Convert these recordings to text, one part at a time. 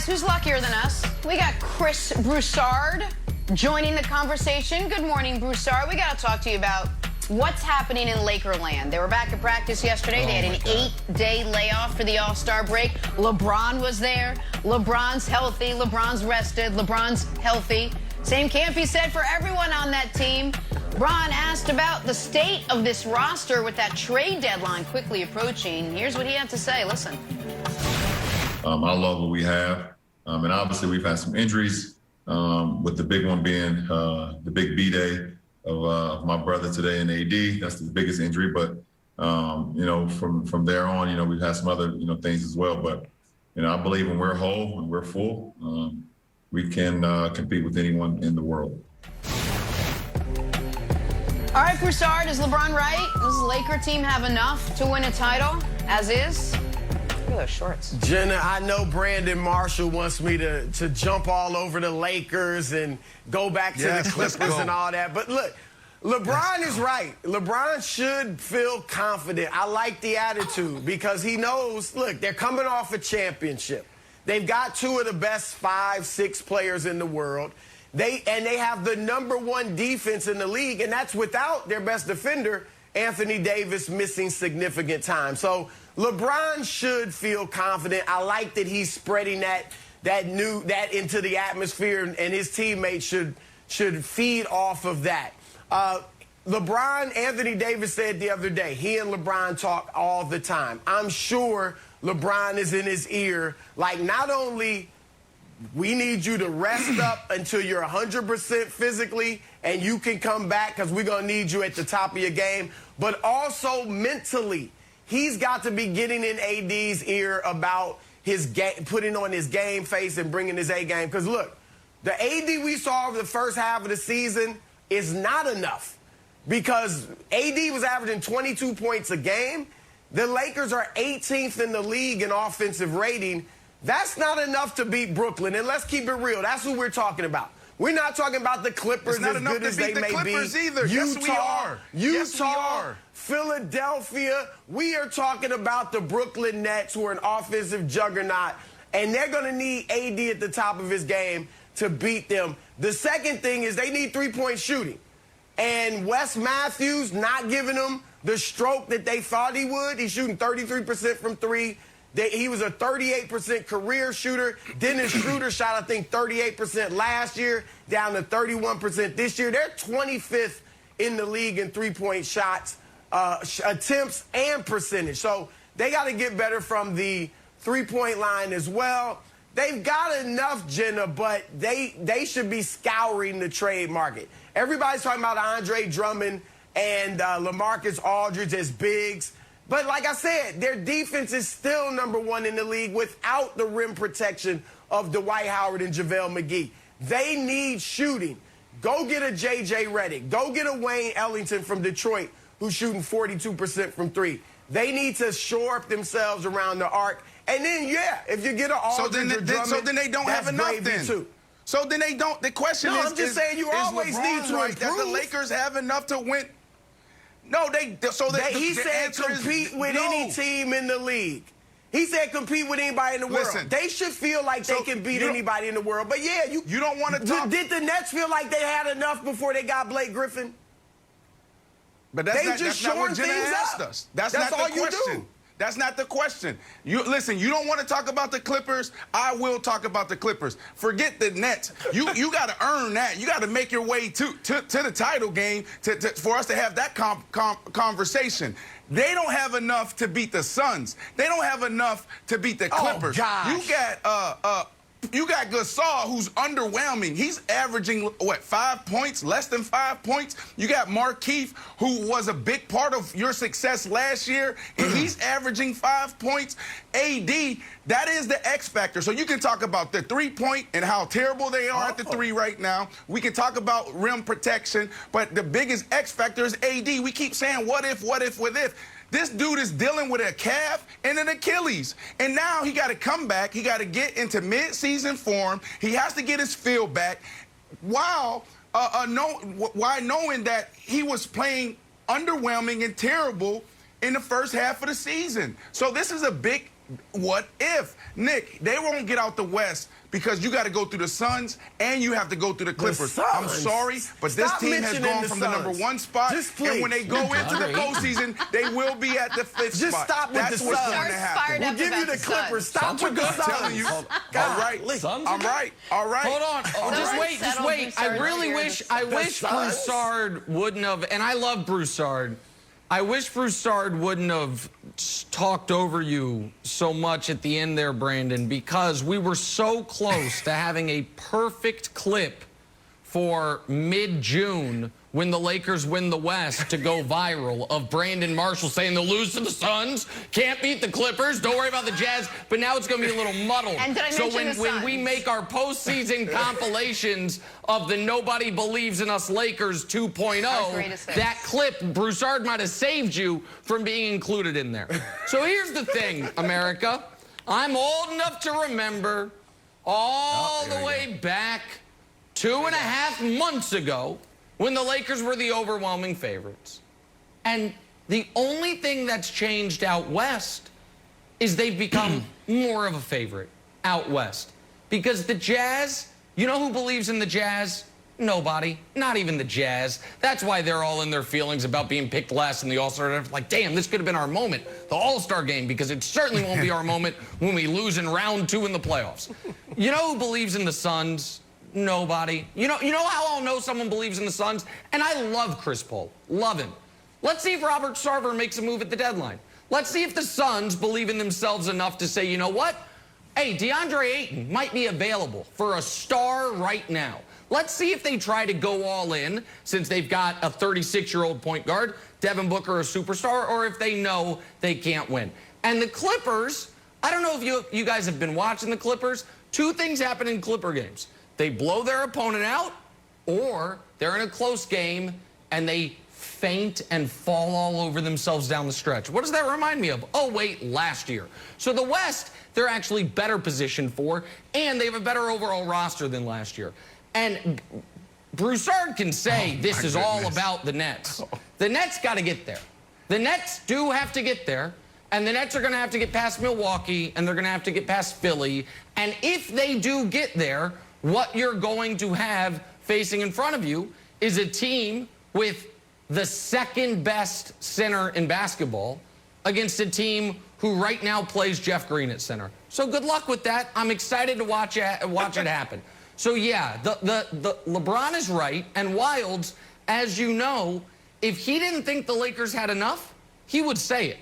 Guys, who's luckier than us? We got Chris Broussard joining the conversation. Good morning, Broussard. We got to talk to you about what's happening in Lakerland. They were back at practice yesterday. They had an 8-day layoff for the All-Star break. LeBron was there. LeBron's healthy. LeBron's rested. LeBron's healthy. Same can't be said for everyone on that team. Bron asked about the state of this roster with that trade deadline quickly approaching. Here's what he had to say. Listen. I love what we have. And obviously we've had some injuries, with the big one being the big B-Day of my brother today in AD. That's the biggest injury. But, you know, from there on, you know, we've had some other, you know, things as well. But, you know, I believe when we're whole and we're full, we can compete with anyone in the world. All right, Broussard, is LeBron right? Does the Laker team have enough to win a title, as is? Look at those shorts. Jenna, I know Brandon Marshall wants me to jump all over the Lakers and go back to the Clippers and all that. But look, LeBron is right. LeBron should feel confident. I like the attitude because he knows, look, they're coming off a championship. They've got two of the best 5, 6 players in the world. They have the #1 defense in the league, and that's without their best defender, Anthony Davis, missing significant time. So LeBron should feel confident. I like that he's spreading that into the atmosphere, and his teammates should feed off of that. Anthony Davis said the other day, he and LeBron talk all the time. I'm sure LeBron is in his ear, like, not only we need you to rest up until you're 100% physically and you can come back because we're going to need you at the top of your game, but also mentally. He's got to be getting in AD's ear about his putting on his game face and bringing his A game. Because, look, the AD we saw over the first half of the season is not enough because AD was averaging 22 points a game. The Lakers are 18th in the league in offensive rating. That's not enough to beat Brooklyn. And let's keep it real. That's who we're talking about. We're not talking about the Clippers as good as they may be. Either. Yes, we are. Utah, Philadelphia. We are talking about the Brooklyn Nets, who are an offensive juggernaut, and they're going to need AD at the top of his game to beat them. The second thing is they need three-point shooting. And Wes Matthews not giving them the stroke that they thought he would. He's shooting 33% from three. He was a 38% career shooter. Dennis Schroeder shot, I think, 38% last year, down to 31% this year. They're 25th in the league in three-point shots, attempts, and percentage. So they got to get better from the three-point line as well. They've got enough, Jenna, but they should be scouring the trade market. Everybody's talking about Andre Drummond and LaMarcus Aldridge as bigs. But like I said, their defense is still #1 in the league without the rim protection of Dwight Howard and JaVale McGee. They need shooting. Go get a J.J. Redick. Go get a Wayne Ellington from Detroit who's shooting 42% from three. They need to shore up themselves around the arc. And then, yeah, if you get an Aldridge or Drummond, so then they don't have enough then. Too. So then they don't. The question is, I'm just saying you always need to improve. That the Lakers have enough to win. No, he said compete with any team in the league. He said compete with anybody in the world. They should feel like they can beat anybody in the world. But yeah, you don't want to talk. Did the Nets feel like they had enough before they got Blake Griffin? But that's not what Jenna asked us. That's not the question. That's not the question. Listen, you don't want to talk about the Clippers. I will talk about the Clippers. Forget the Nets. You got to earn that. You got to make your way to the title game for us to have that conversation. They don't have enough to beat the Suns. They don't have enough to beat the Clippers. Oh, gosh. You got Gasol, who's underwhelming. He's averaging, what, 5 points, less than 5 points? You got Markieff, who was a big part of your success last year, and he's averaging 5 points. AD, that is the X factor. So you can talk about the three-point and how terrible they are at the three right now. We can talk about rim protection, but the biggest X factor is AD. We keep saying, what if, what if, what if? This dude is dealing with a calf and an Achilles. And now he got to come back. He got to get into mid-season form. He has to get his feel back while knowing that he was playing underwhelming and terrible in the first half of the season. So this is a big What if, Nick, they won't get out the West because you got to go through the Suns and you have to go through the Clippers. I'm sorry, but this team has gone from the #1 spot. And when they go into the postseason, they will be at the 5th spot. Just stop with That's the what's Suns. going to happen. We'll give you the Clippers. Stop with the Suns. I'm telling you. All right. I'm right. All right. Hold on. Just wait. I really wish Broussard wouldn't have, and I love Broussard. I wish Broussard wouldn't have talked over you so much at the end there, Brandon, because we were so close to having a perfect clip for mid-June when the Lakers win the West to go viral of Brandon Marshall saying they'll lose to the Suns, can't beat the Clippers, don't worry about the Jazz, but now it's going to be a little muddled. And did I so mention when we make our postseason compilations of the Nobody Believes in Us Lakers 2.0, that clip, Broussard might have saved you from being included in there. So here's the thing, America. I'm old enough to remember all the way back 2.5 months ago when the Lakers were the overwhelming favorites. And the only thing that's changed out West is they've become more of a favorite out West. Because the Jazz, you know who believes in the Jazz? Nobody. Not even the Jazz. That's why they're all in their feelings about being picked last in the All-Star. Like, damn, this could have been our moment, the All-Star game, because it certainly won't be our moment when we lose in round 2 in the playoffs. You know who believes in the Suns? Nobody. You know how I'll know someone believes in the Suns? And I love Chris Paul. Love him. Let's see if Robert Sarver makes a move at the deadline. Let's see if the Suns believe in themselves enough to say, you know what? Hey, DeAndre Ayton might be available for a star right now. Let's see if they try to go all in, since they've got a 36-year-old point guard, Devin Booker, a superstar, or if they know they can't win. And the Clippers, I don't know if you guys have been watching the Clippers. 2 things happen in Clipper games. They blow their opponent out, or they're in a close game and they faint and fall all over themselves down the stretch. What does that remind me of? Oh, wait, last year. So the West, they're actually better positioned for, and they have a better overall roster than last year. And Broussard can say this is all about the Nets. The Nets got to get there. The Nets do have to get there, and the Nets are going to have to get past Milwaukee, and they're going to have to get past Philly. And if they do get there, what you're going to have facing in front of you is a team with the second best center in basketball against a team who right now plays Jeff Green at center. So good luck with that. I'm excited to watch it happen. So yeah, the LeBron is right, and Wildes, as you know, if he didn't think the Lakers had enough, he would say it.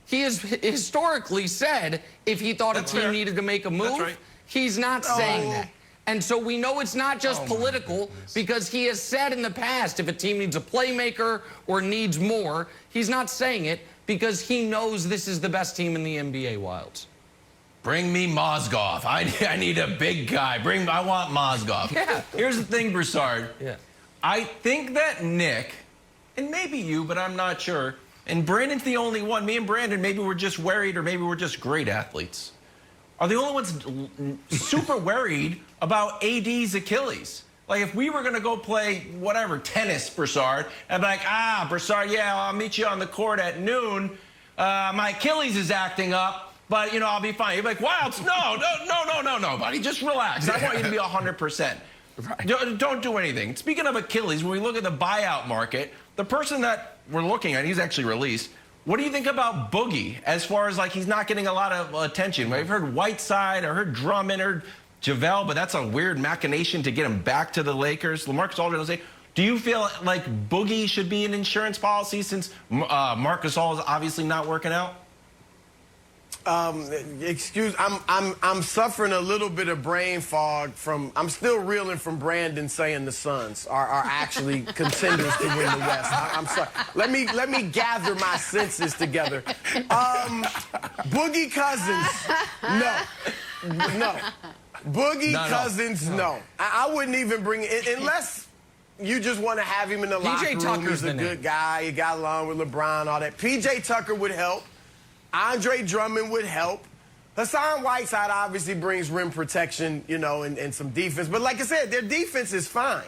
He has historically said if he thought a team needed to make a move, he's not saying that. And so we know it's not just political, because he has said in the past if a team needs a playmaker or needs more, he's not saying it because he knows this is the best team in the NBA, Wildes. Bring me Mozgov. I need a big guy. I want Mozgov. Yeah. Here's the thing, Broussard. Yeah. I think that Nick, and maybe you, but I'm not sure, and Brandon's the only one. Me and Brandon, maybe we're just worried, or maybe we're just great athletes, are the only ones super worried about AD's Achilles. Like, if we were going to go play, whatever, tennis, Broussard, and be like, Broussard, yeah, I'll meet you on the court at noon. My Achilles is acting up, but, you know, I'll be fine. You'd be like, Wildes, no, buddy, just relax. I want you to be 100%. Right. Don't do anything. Speaking of Achilles, when we look at the buyout market, the person that we're looking at, he's actually released. What do you think about Boogie as far as, like, he's not getting a lot of attention? We've heard Whiteside, I heard Drummond, heard JaVale, but that's a weird machination to get him back to the Lakers. LaMarcus Aldridge will say, do you feel like Boogie should be an insurance policy since Marc Gasol is obviously not working out? I'm suffering a little bit of brain fog from, I'm still reeling from Brandon saying the Suns are actually contenders to win the West. I'm sorry. Let me gather my senses together. Boogie Cousins, no. Boogie Cousins, no. I wouldn't even bring it, unless you just want to have him in the locker room. Tucker's He's a good guy. He got along with LeBron, all that. PJ Tucker would help. Andre Drummond would help. Hassan Whiteside obviously brings rim protection, you know, and some defense. But like I said, their defense is fine.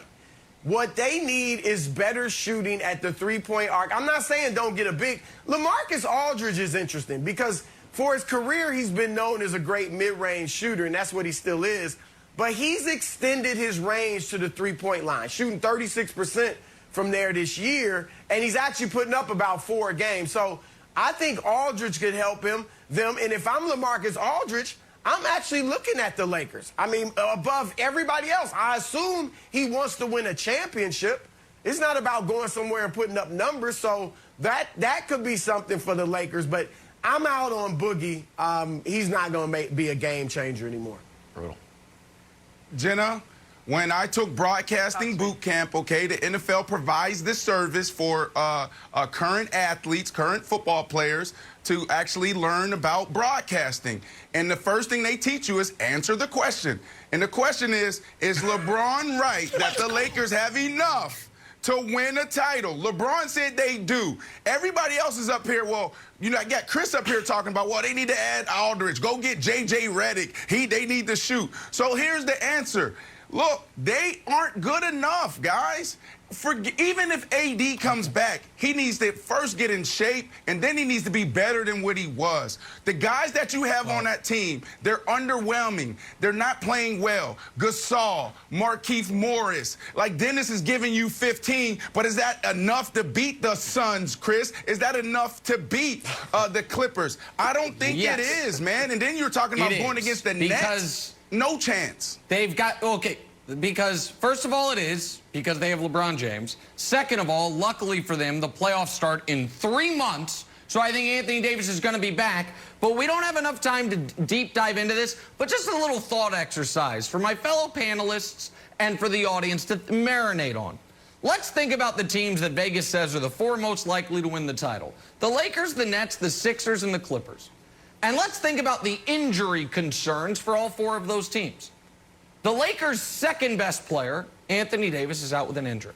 What they need is better shooting at the three-point arc. I'm not saying don't get a big. LaMarcus Aldridge is interesting because for his career, he's been known as a great mid-range shooter, and that's what he still is. But he's extended his range to the three-point line, shooting 36% from there this year, and he's actually putting up about 4 a game. So I think Aldridge could help them. And if I'm LaMarcus Aldridge, I'm actually looking at the Lakers. I mean, above everybody else. I assume he wants to win a championship. It's not about going somewhere and putting up numbers, so that could be something for the Lakers. But I'm out on Boogie. He's not going to be a game changer anymore. Brutal. Jenna, when I took broadcasting boot camp, okay, the NFL provides this service for current athletes, current football players, to actually learn about broadcasting. And the first thing they teach you is answer the question. And the question is LeBron right that the Lakers have enough to win a title? LeBron said they do. Everybody else is up here, well, you know, I got Chris up here talking about, well, they need to add Aldridge. Go get J.J. Redick. They need to shoot. So here's the answer. Look, they aren't good enough, guys. Even if AD comes back, he needs to first get in shape, and then he needs to be better than what he was. The guys that you have on that team, they're underwhelming. They're not playing well. Gasol, Markieff Morris. Like, Dennis is giving you 15, but is that enough to beat the Suns, Chris? Is that enough to beat the Clippers? I don't think it is, man. And then you're talking about going against the Nets. No chance. They've got, okay, because first of all, it is because they have LeBron James. Second of all, luckily for them, the playoffs start in 3 months. So I think Anthony Davis is going to be back. But we don't have enough time to deep dive into this. But just a little thought exercise for my fellow panelists and for the audience to marinate on. Let's think about the teams that Vegas says are the 4 most likely to win the title. The Lakers, the Nets, the Sixers, and the Clippers. And let's think about the injury concerns for all 4 of those teams. The Lakers' second best player, Anthony Davis, is out with an injury.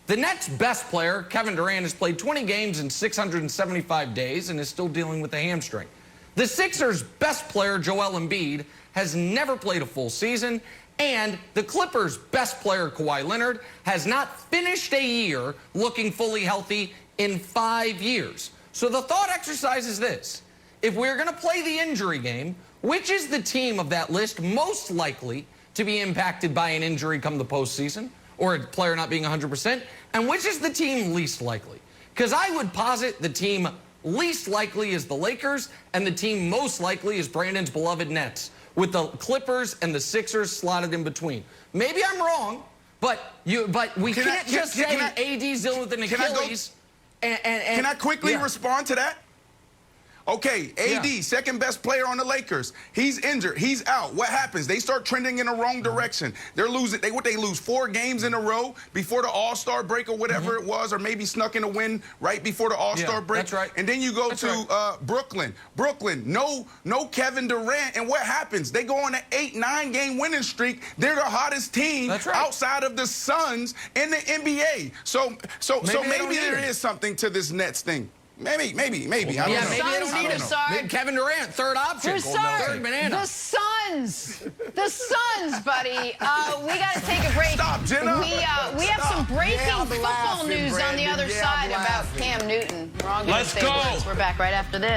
The Nets' best player, Kevin Durant, has played 20 games in 675 days and is still dealing with a hamstring. The Sixers' best player, Joel Embiid, has never played a full season. And the Clippers' best player, Kawhi Leonard, has not finished a year looking fully healthy in 5 years. So the thought exercise is this. If we're going to play the injury game, which is the team of that list most likely to be impacted by an injury come the postseason or a player not being 100%, and which is the team least likely? Because I would posit the team least likely is the Lakers, and the team most likely is Brandon's beloved Nets, with the Clippers and the Sixers slotted in between. Maybe I'm wrong, but we can't just say AD's dealing with an Achilles. Can I quickly respond to that? Okay, AD, second best player on the Lakers. He's injured. He's out. What happens? They start trending in the wrong direction. They're losing. They lose 4 games in a row before the All-Star break or whatever it was, or maybe snuck in a win right before the All-Star break. That's right. And then you go to Brooklyn. Brooklyn, no Kevin Durant. And what happens? They go on an 8-9 game winning streak. They're the hottest team outside of the Suns in the NBA. So maybe there is something to this Nets thing. Maybe. I don't know. Maybe they don't need him. Maybe Kevin Durant, third option. Third banana. The Suns, buddy. We got to take a break. Stop, Jenna. We have some breaking football news on the other side about Cam Newton. We're all going to say words. We're back right after this.